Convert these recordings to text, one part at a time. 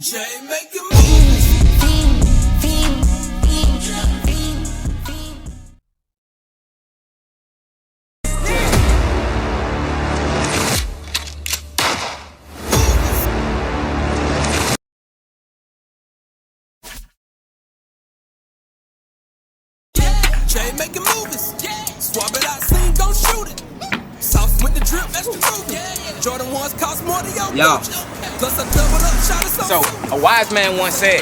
Jay making moves. Jay making movies. Swap it out, scene, don't shoot it. Sauce with the drip, that's the truth. Jordan ones cost more than your Yo. Plus I doubled up, shot it So, a wise man once said,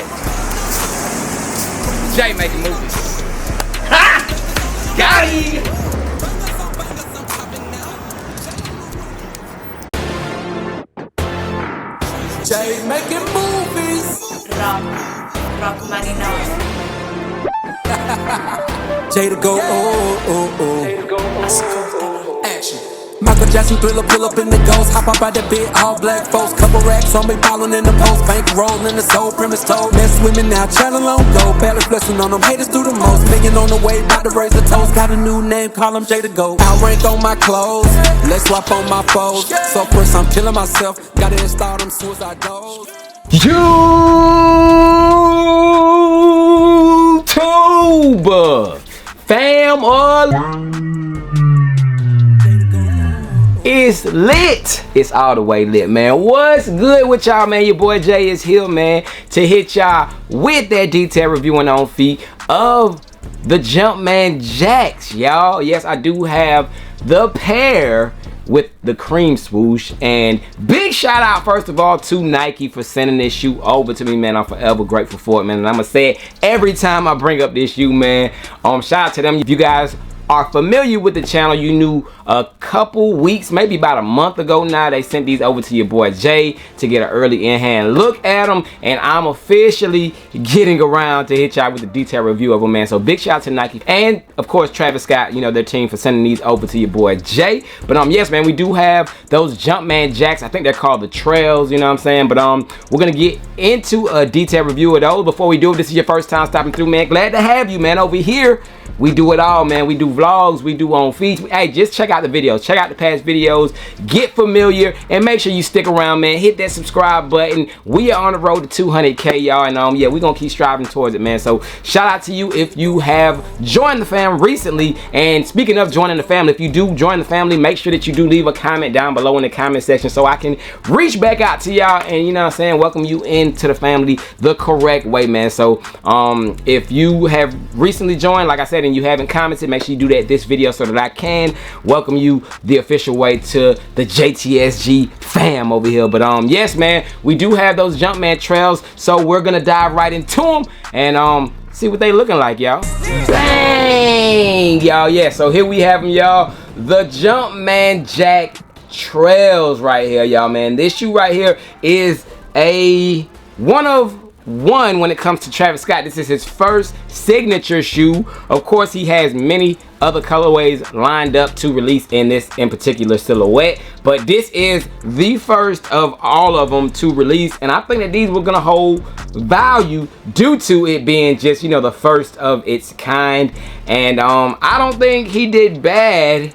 Jay making movies. Ha! Got him! Jay making movies. Rock Marino. Jay to go, oh. Action. Michael Jackson thriller, pull up in the ghost. Hop up out the bed, all black folks. Couple racks on me, ballin' in the post. Bank rollin' the soul, premise told. Mess with me now, channel on go. Barely flexin' on them, haters do the most. Million on the way, bout to raise the toast. Got a new name, call him Jay to go. Outrank on my clothes, let's swap on my foes. So first I'm killing myself, gotta install them suicide doors. YouTube fam, it's lit. It's all the way lit, man. What's good with y'all, man? Your boy Jay is here, man, to hit y'all with that detailed review and on feet of the Jumpman jacks, y'all. Yes, I do have the pair with the cream swoosh, and big shout out first of all to Nike for sending this shoe over to me, man. I'm forever grateful for it, man, and I'm gonna say it every time I bring up this shoe, man. Shout out to them. If you guys are familiar with the channel, you knew a couple weeks, maybe about a month ago now, they sent these over to your boy Jay to get an early in-hand look at them, and I'm officially getting around to hit y'all with a detailed review of them, man. So big shout out to Nike and of course Travis Scott, you know, their team, for sending these over to your boy Jay. But yes, man, we do have those Jumpman jacks. I think they're called the Trails, you know what I'm saying? But we're gonna get into a detailed review of those. Before we do, if this is your first time stopping through, man, glad to have you, man. Over here we do it all, man. We do vlogs, we do on feeds. Hey, just check out the videos, check out the past videos, get familiar, and make sure you stick around, man. Hit that subscribe button. We are on the road to 200K, y'all, and yeah, we're gonna keep striving towards it, man. So shout out to you if you have joined the fam recently. And speaking of joining the family, if you do join the family, make sure that you do leave a comment down below in the comment section so I can reach back out to y'all and, you know what I'm saying, welcome you into the family the correct way, man. So if you have recently joined, like I said, and you haven't commented, make sure you do that this video so that I can welcome you the official way to the JTSG fam over here. But yes, man, we do have those Jumpman trails, so we're gonna dive right into them and see what they looking like, y'all. Dang, y'all. Yeah, so here we have them, y'all, the Jumpman jack trails right here, y'all, man. This shoe right here is a one of one when it comes to Travis Scott. This is his first signature shoe. Of course, he has many other colorways lined up to release in this in particular silhouette, but this is the first of all of them to release, and I think that these were gonna hold value due to it being just, you know, the first of its kind. And I don't think he did bad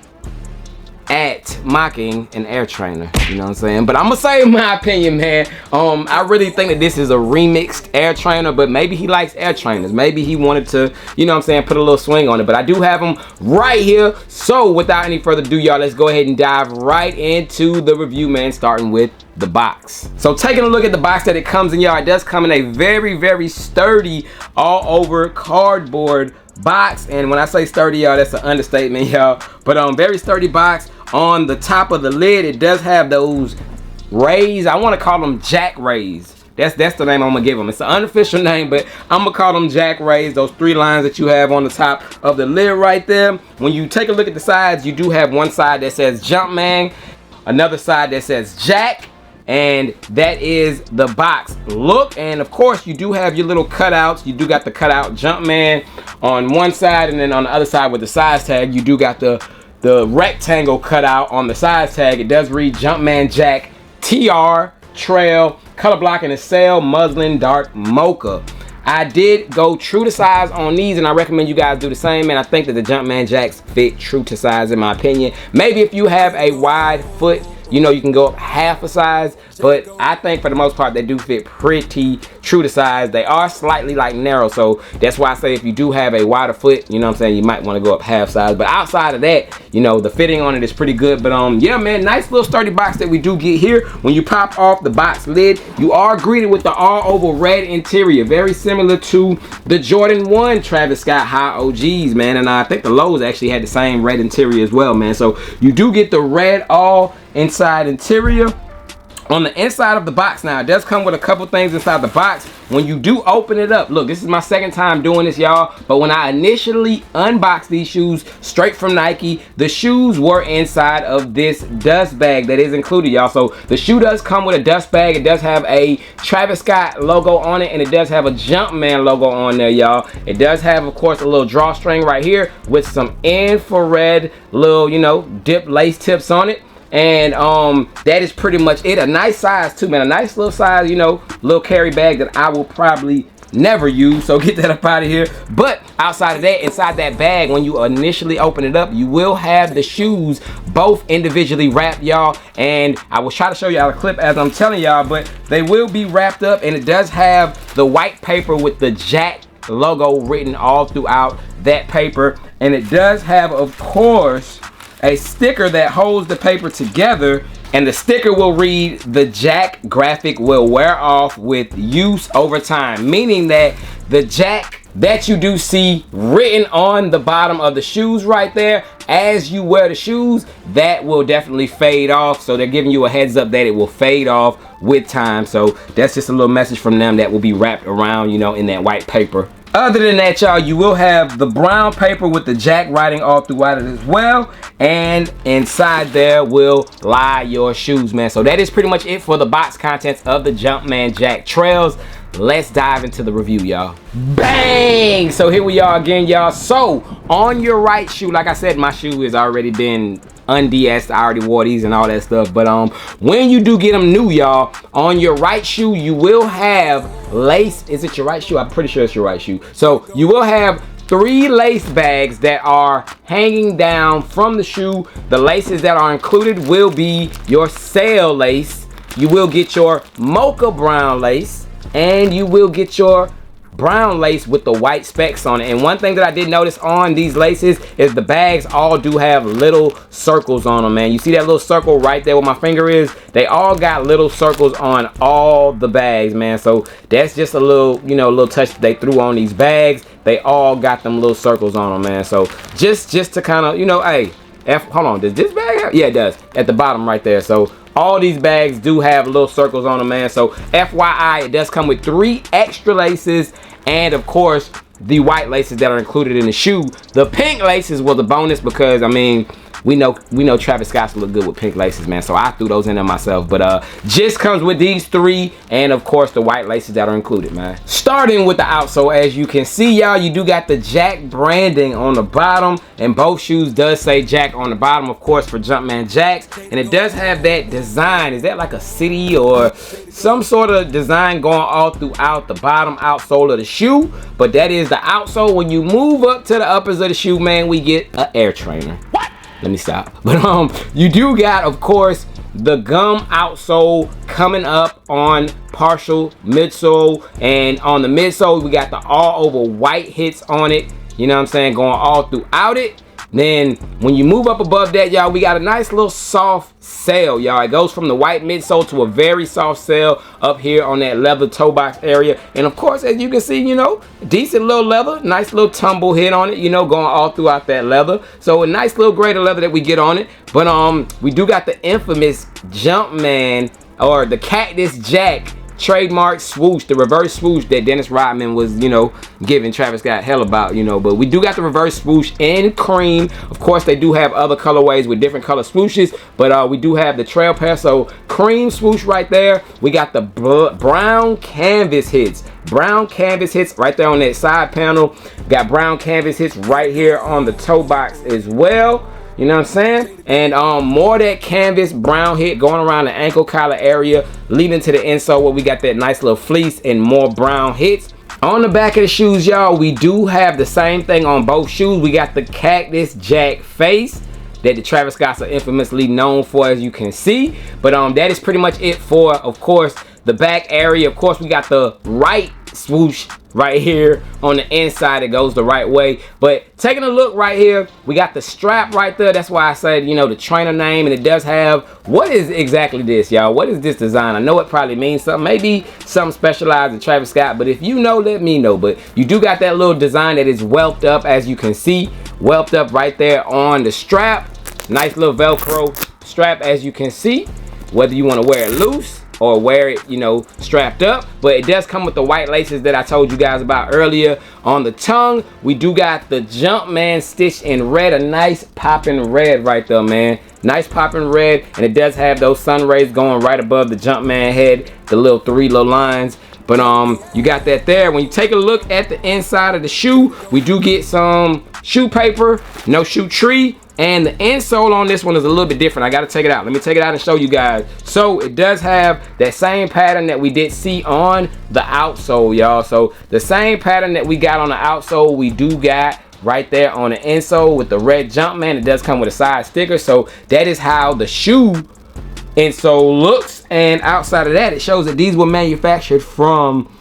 at mocking an air trainer, you know what I'm saying? But I'm gonna say my opinion, man. I really think that this is a remixed air trainer, but maybe he likes air trainers. Maybe he wanted to, you know what I'm saying, put a little swing on it. But I do have them right here. So without any further ado, y'all, let's go ahead and dive right into the review, man, starting with the box. So taking a look at the box that it comes in, y'all, it does come in a very, very sturdy all over cardboard box. And when I say sturdy, y'all, that's an understatement, y'all. But very sturdy box. On the top of the lid, it does have those rays. I want to call them jack rays. That's the name I'm gonna give them. It's an unofficial name, but I'm gonna call them jack rays. Those three lines that you have on the top of the lid right there. When you take a look at the sides, you do have one side that says Jumpman, another side that says Jack, and that is the box look. And of course, you do have your little cutouts. You do got the cutout Jumpman on one side, and then on the other side with the size tag, you do got the rectangle cutout on the size tag. It does read Jumpman Jack TR Trail, color blocking is Sail Muslin Dark Mocha. I did go true to size on these, and I recommend you guys do the same, and I think that the Jumpman jacks fit true to size in my opinion. Maybe if you have a wide foot, you know, you can go up half a size, but I think for the most part they do fit pretty true to size. They are slightly like narrow, so that's why I say if you do have a wider foot, you know what I'm saying, you might want to go up half size. But outside of that, you know, the fitting on it is pretty good. But yeah, man, nice little sturdy box that we do get here. When you pop off the box lid, you are greeted with the all over red interior, very similar to the Jordan 1 Travis Scott High OGs, man. And I think the lows actually had the same red interior as well, man. So you do get the red all inside interior. On the inside of the box now, it does come with a couple things inside the box. When you do open it up, look, this is my second time doing this, y'all, but when I initially unboxed these shoes straight from Nike, the shoes were inside of this dust bag that is included, y'all. So the shoe does come with a dust bag. It does have a Travis Scott logo on it, and it does have a Jumpman logo on there, y'all. It does have, of course, a little drawstring right here with some infrared little, you know, dip lace tips on it. And that is pretty much it. A nice size too, man. A nice little size, you know, little carry bag that I will probably never use, so get that up out of here. But outside of that, inside that bag, when you initially open it up, you will have the shoes both individually wrapped, y'all. And I will try to show y'all a clip as I'm telling y'all, but they will be wrapped up, and it does have the white paper with the Jack logo written all throughout that paper. And it does have, of course, a sticker that holds the paper together, and the sticker will read, "The Jack graphic will wear off with use over time," meaning that the Jack that you do see written on the bottom of the shoes right there, as you wear the shoes, that will definitely fade off. So they're giving you a heads up that it will fade off with time. So that's just a little message from them that will be wrapped around, you know, in that white paper. Other than that, y'all, you will have the brown paper with the Jack writing all throughout it as well. And inside there will lie your shoes, man. So that is pretty much it for the box contents of the Jumpman Jack Trails. Let's dive into the review, y'all. Bang! So here we are again, y'all. So on your right shoe, like I said, my shoe has already been unds. I already wore these and all that stuff. But when you do get them new, y'all, on your right shoe, you will have lace. Is it your right shoe? I'm pretty sure it's your right shoe. So you will have 3 lace bags that are hanging down from the shoe. The laces that are included will be your sail lace. You will get your mocha brown lace, and you will get your brown lace with the white specks on it. And one thing that I did notice on these laces is the bags all do have little circles on them, man. You see that little circle right there where my finger is? They all got little circles on all the bags, man. So that's just a little, you know, little touch that they threw on these bags. They all got them little circles on them, man. So just to kind of, you know, hey, hold on, does this bag have? Yeah, it does, at the bottom right there. So all these bags do have little circles on them, man. So FYI, it does come with 3 extra laces, and of course the white laces that are included in the shoe. The pink laces was a bonus because, I mean, we know Travis Scott's look good with pink laces, man. So I threw those in there myself. But just comes with these 3, and of course the white laces that are included, man. Starting with the outsole, as you can see, y'all, you do got the Jack branding on the bottom, and both shoes does say Jack on the bottom, of course, for Jumpman Jacks. And it does have that design. Is that like a city or some sort of design going all throughout the bottom outsole of the shoe? But that is the outsole. When you move up to the uppers of the shoe, man, we get an air trainer. What? Let me stop. But you do got, of course, the gum outsole coming up on partial midsole, and on the midsole we got the all over white hits on it, you know what I'm saying, going all throughout it. Then when you move up above that, y'all, we got a nice little soft sail, y'all. It goes from the white midsole to a very soft sail up here on that leather toe box area. And of course, as you can see, you know, decent little leather, nice little tumble hit on it, you know, going all throughout that leather. So a nice little grade of leather that we get on it. But we do got the infamous Jumpman, or the Cactus Jack trademark swoosh, the reverse swoosh that Dennis Rodman was, you know, giving Travis Scott hell about, you know. But we do got the reverse swoosh in cream. Of course, they do have other colorways with different color swooshes, but we do have the trail pair. So cream swoosh right there. We got the brown canvas hits. Brown canvas hits right there on that side panel. Got brown canvas hits right here on the toe box as well. You know what I'm saying? And more of that canvas brown hit going around the ankle collar area, leading to the insole where we got that nice little fleece and more brown hits. On the back of the shoes, y'all, we do have the same thing on both shoes. We got the Cactus Jack face. that the Travis Scotts are infamously known for, as you can see. But that is pretty much it for, of course, the back area. Of course, we got the right swoosh right here on the inside. It goes the right way. But taking a look right here, we got the strap right there. That's why I said, you know, the trainer name, and it does have, what is exactly this, y'all? What is this design? I know it probably means something, maybe something specialized in Travis Scott, but if you know, let me know. But you do got that little design that is whelped up, as you can see, whelped up right there on the strap. Nice little Velcro strap, as you can see, whether you want to wear it loose or wear it, you know, strapped up. But it does come with the white laces that I told you guys about earlier. On the tongue, we do got the Jumpman stitched in red, a nice popping red right there, man. Nice popping red, and it does have those sun rays going right above the Jumpman head, the little 3 little lines. But you got that there. When you take a look at the inside of the shoe, we do get some shoe paper, no shoe tree. And the insole on this one is a little bit different. I got to take it out. Let me take it out and show you guys. So it does have that same pattern that we did see on the outsole, y'all. So the same pattern that we got on the outsole, we do got right there on the insole with the red Jumpman. It does come with a side sticker. So that is how the shoe insole looks. And outside of that, it shows that these were manufactured from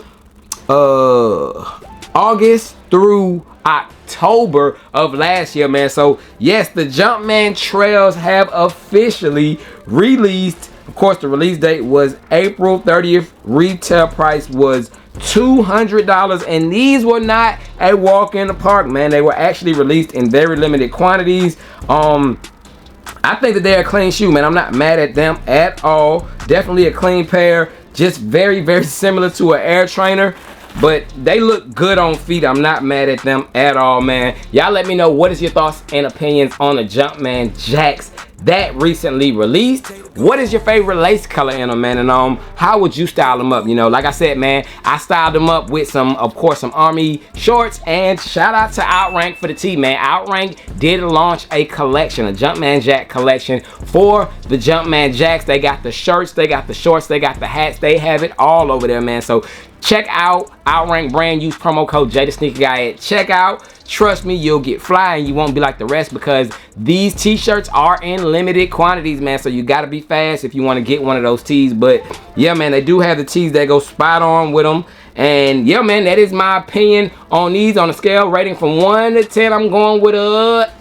August through October of last year, man. So yes, the Jumpman trails have officially released. Of course, the release date was April 30th. Retail price was $200, and these were not a walk in the park, man. They were actually released in very limited quantities. I think that they're a clean shoe, man. I'm not mad at them at all. Definitely a clean pair. Just very, very similar to an Air Trainer. But they look good on feet. I'm not mad at them at all, man. Y'all let me know, what is your thoughts and opinions on the Jumpman Jacks that recently released? What is your favorite lace color in them, man? And how would you style them up? You know, like I said, man, I styled them up with some, of course, some army shorts. And shout out to Outrank for the tee, man. Outrank did launch a collection, a Jumpman Jack collection for the Jumpman Jacks. They got the shirts, they got the shorts, they got the hats. They have it all over there, man. So check out Outrank brand. Use promo code JayTheSneakerGuy at checkout. Trust me, you'll get fly and you won't be like the rest, because these t-shirts are in limited quantities, man. So you gotta be fast if you want to get one of those tees. But yeah, man, they do have the tees that go spot on with them. And yeah, man, that is my opinion on these. On a scale rating from 1 to 10, I'm going with a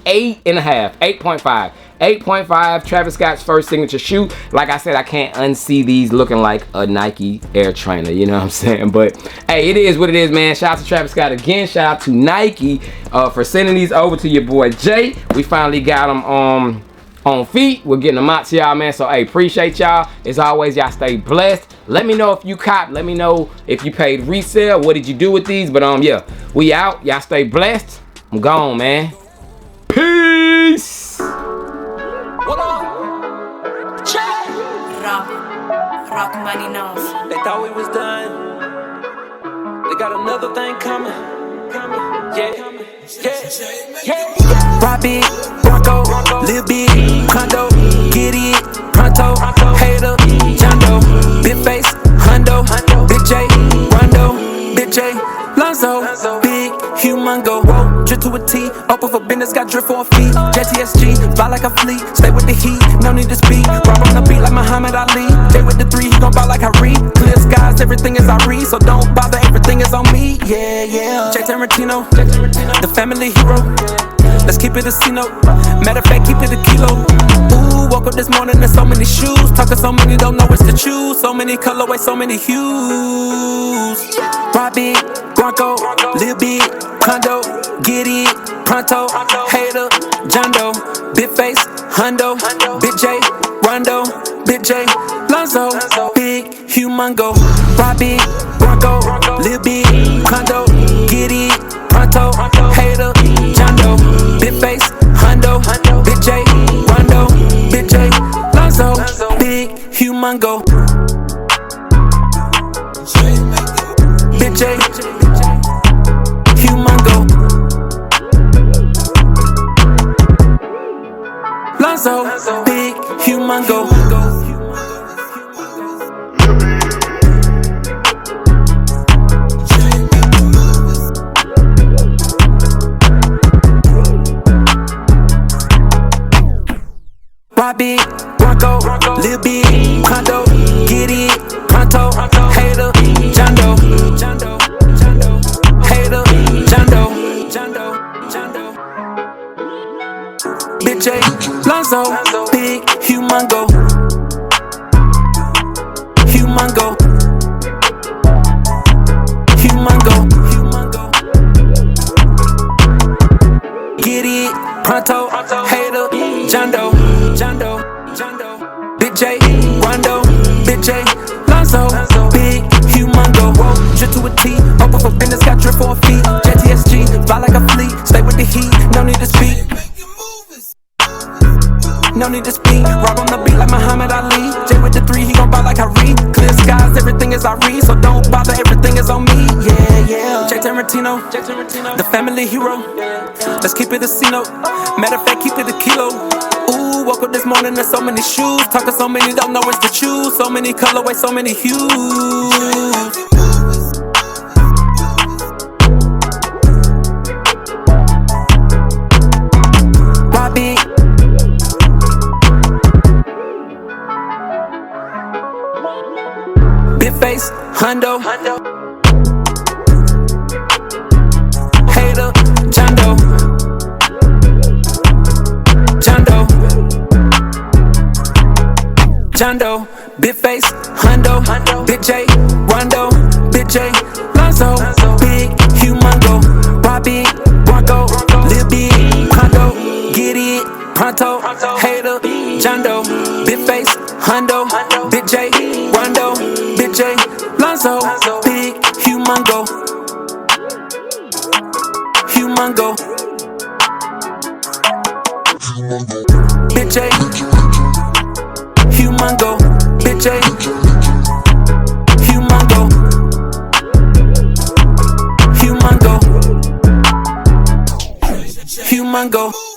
8.5, 8.5. 8.5, Travis Scott's first signature shoe. Like I said, I can't unsee these looking like a Nike Air Trainer, you know what I'm saying? But hey, it is what it is, man. Shout out to Travis Scott again. Shout out to Nike for sending these over to your boy Jay. We finally got them on feet. We're getting them out to y'all, man. So hey, appreciate y'all. As always, y'all stay blessed. Let me know if you cop. Let me know if you paid resale. What did you do with these? But yeah, we out. Y'all stay blessed. I'm gone, man. Peace. Rock money knows. They thought we was done. They got another thing coming. Yeah. Rob it, Bronco, live big, condo, get it, pronto, hater, Jondo, big face, Hundo, Big J, Rondo, Big J, Lonzo, big, humongo, drip to a T, open for business, got drip for a fee, JTSG, fly like a fleet, stay with the heat, no need to speak, rob on the beat like Muhammad Ali, Jay with the 3, he gon' ball like Kyrie, clear skies, everything is Ari, so don't bother, everything is on me, yeah, Jay Tarantino, the family hero, let's keep it a C-note, matter of fact, keep it a kilo, ooh, woke up this morning in so many shoes, talking so many, don't know which to choose, so many colorways, so many hues, rob it, Bronco, live big, condo, get it, pronto, hater, Jondo, big face, Hundo, Big J, Rondo, Big J, Lonzo, big, humongo, rob it, Bronco, live big, condo, get it, pronto, hater, Jondo, big face, Hundo, Big J, Rondo, Big J, Lonzo, big, humongo, Big J, humongo, Lonzo, big, humongo. to a T. Open for business, got drip for a fee. JTSG, fly like a fleet. Stay with the heat, no need to speak. No need to speak. Rock on the beat like Muhammad Ali. Jay with the 3, he gon' ball like Kyrie. Clear skies, everything is Ari. So don't bother, everything is on me. Yeah, yeah. Jay Tarantino, the family hero. Let's keep it a C-note. Matter of fact, keep it a kilo. Ooh, woke up this morning, there's so many shoes. Talking so many, don't know which to choose. So many colorways, so many hues. Robbie. Big face, Hundo. Hater, Jondo. Jondo, big face, Hundo, Big J, Rondo, Big J, Lonzo, Big, Humongo, Robbie, Bronco, Lil Big, Hondo, get it, pronto, hater, Jondo, big face, Hundo, Big J, Rondo, Big J, Lonzo, Big, Humongo, Big J, Humongo, Big J, Humongo, Humongo.